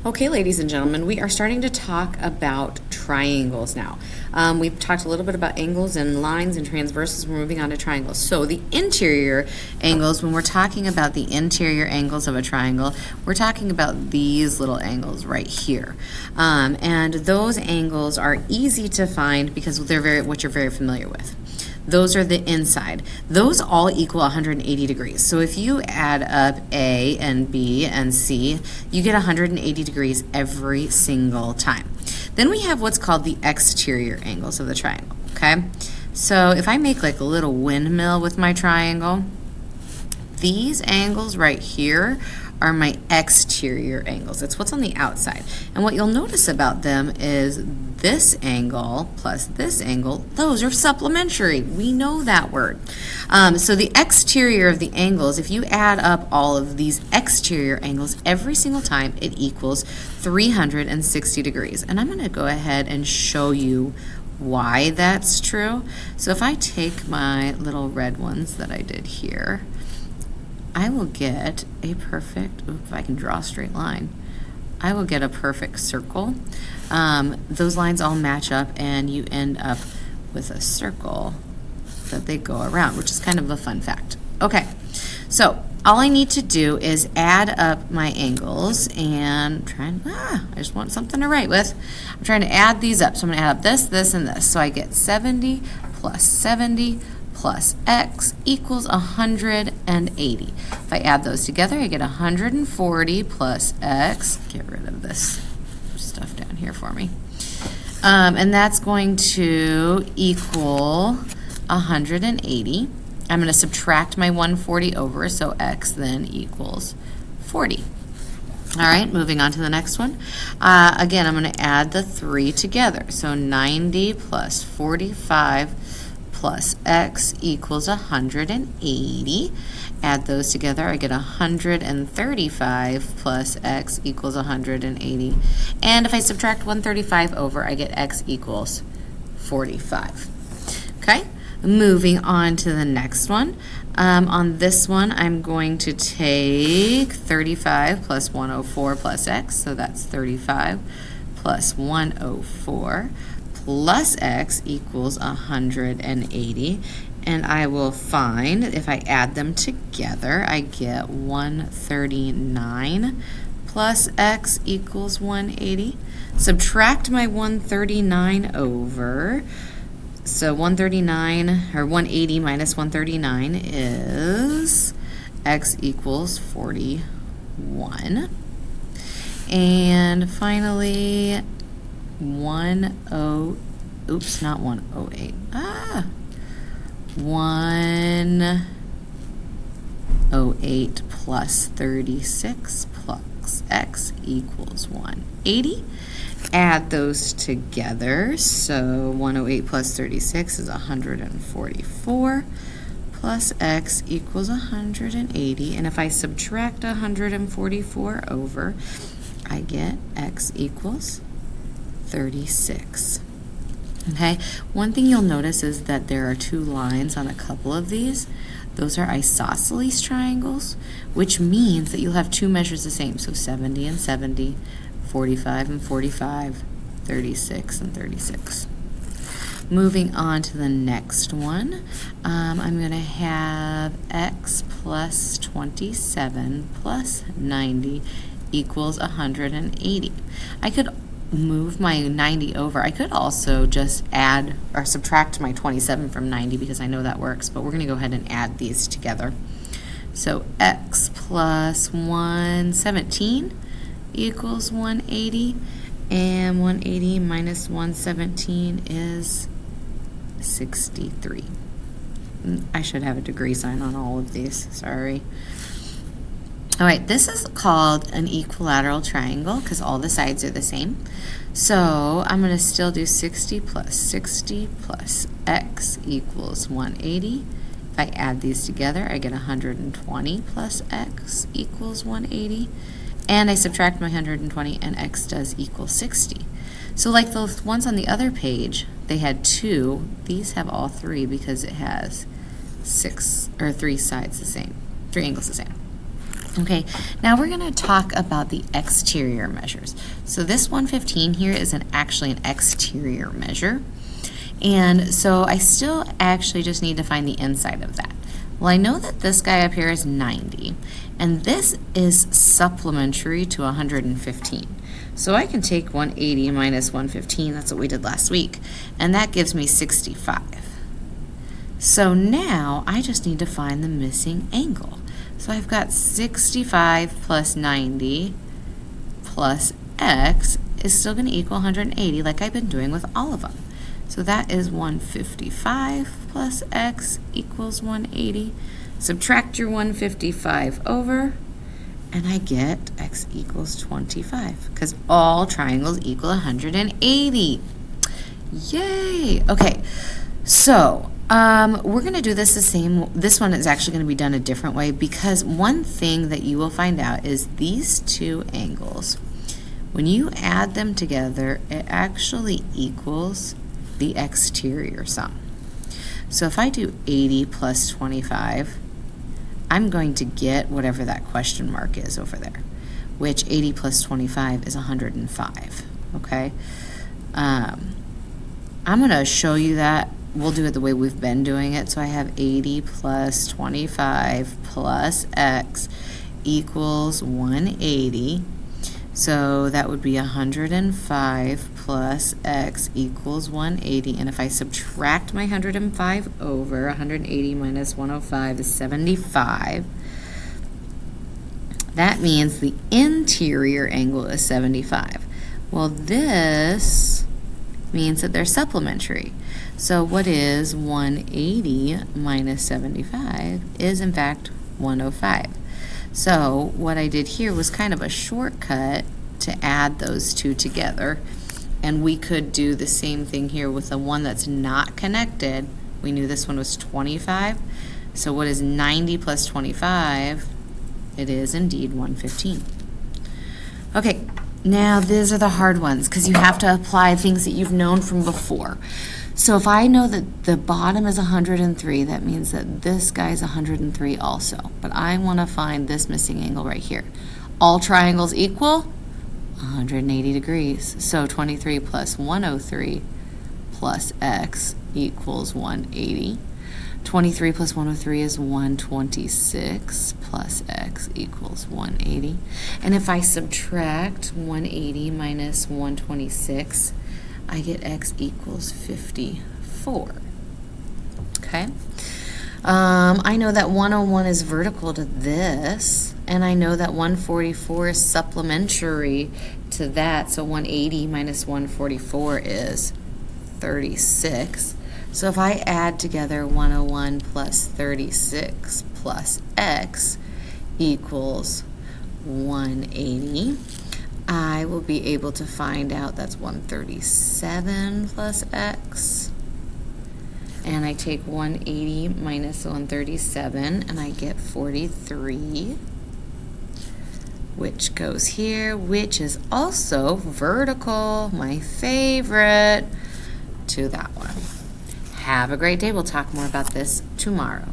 Okay, ladies and gentlemen, we are starting to talk about triangles now. We've talked a little bit about angles and lines and transversals. We're moving on to triangles. So the interior angles, when we're talking about the interior angles of a triangle, we're talking about these little angles right here. And those angles are easy to find because they're what you're very familiar with. Those are the inside. Those all equal 180 degrees. So if you add up A and B and C, you get 180 degrees every single time. Then we have what's called the exterior angles of the triangle, okay? So if I make like a little windmill with my triangle, these angles right here are my exterior angles. It's what's on the outside. And what you'll notice about them is this angle plus this angle, those are supplementary. We know that word. So the exterior of the angles, if you add up all of these exterior angles every single time, it equals 360 degrees. And I'm going to go ahead and show you why that's true. So if I take my little red ones that I did here, I will get a perfect, if I can draw a straight line, I will get a perfect circle. Those lines all match up and you end up with a circle that they go around, which is kind of a fun fact. Okay, so all I need to do is add up my angles and I just want something to write with. I'm trying to add these up. So I'm going to add up this, this, and this. So I get 70 plus 70 plus x equals 180. If I add those together, I get 140 plus x. Get rid of this stuff down here for me. And that's going to equal 180. I'm going to subtract my 140 over, so x then equals 40. All right, moving on to the next one. Again, I'm going to add the 3 together. So 90 plus 45 plus x equals 180. Add those together, I get 135 plus x equals 180. And if I subtract 135 over, I get x equals 45. Okay, moving on to the next one. On this one, I'm going to take 35 plus 104 plus x, so that's 35 plus 104. Plus x equals 180, and I will find, if I add them together, I get 139 plus x equals 180. Subtract my 139 over, so 139, or 180 minus 139 is x equals 41. And finally, 108 plus 36 plus x equals 180. Add those together, so 108 plus 36 is 144 plus x equals 180, and if I subtract 144 over, I get x equals 36. Okay, one thing you'll notice is that there are two lines on a couple of these. Those are isosceles triangles, which means that you'll have two measures the same. So 70 and 70, 45 and 45, 36 and 36. Moving on to the next one, I'm going to have x plus 27 plus 90 equals 180. I could move my 90 over. I could also just add or subtract my 27 from 90 because I know that works, but we're going to go ahead and add these together. So x plus 117 equals 180, and 180 minus 117 is 63. I should have a degree sign on all of these, sorry. All right, this is called an equilateral triangle because all the sides are the same. So I'm going to still do 60 plus x equals 180. If I add these together, I get 120 plus x equals 180. And I subtract my 120, and x does equal 60. So like the ones on the other page, they had 2. These have all 3 because it has 3 sides the same, 3 angles the same. Okay, now we're going to talk about the exterior measures. So this 115 here is actually an exterior measure. And so I still actually just need to find the inside of that. Well, I know that this guy up here is 90, and this is supplementary to 115. So I can take 180 minus 115, that's what we did last week, and that gives me 65. So now I just need to find the missing angle. So I've got 65 plus 90 plus x is still going to equal 180, like I've been doing with all of them. So that is 155 plus x equals 180. Subtract your 155 over, and I get x equals 25, because all triangles equal 180. Yay! Okay, so we're going to do this the same. This one is actually going to be done a different way, because one thing that you will find out is these two angles, when you add them together, it actually equals the exterior sum. So if I do 80 plus 25, I'm going to get whatever that question mark is over there, which 80 plus 25 is 105, okay? I'm going to show you that. We'll do it the way we've been doing it. So I have 80 plus 25 plus x equals 180. So that would be 105 plus x equals 180. And if I subtract my 105 over, 180 minus 105 is 75. That means the interior angle is 75. Well, this means that they're supplementary. So what is 180 minus 75 is in fact 105. So what I did here was kind of a shortcut to add those two together, and we could do the same thing here with the one that's not connected. We knew this one was 25, so what is 90 plus 25? It is indeed 115. Okay, now these are the hard ones because you have to apply things that you've known from before. So if I know that the bottom is 103, that means that this guy is 103 also. But I want to find this missing angle right here. All triangles equal 180 degrees. So 23 plus 103 plus x equals 180. 23 plus 103 is 126 plus x equals 180. And if I subtract 180 minus 126, I get x equals 54. Okay? I know that 101 is vertical to this, and I know that 144 is supplementary to that, so 180 minus 144 is 36. So if I add together 101 plus 36 plus x equals 180, I will be able to find out that's 137 plus x. And I take 180 minus 137 and I get 43, which goes here, which is also vertical, my favorite, to that one. Have a great day. We'll talk more about this tomorrow.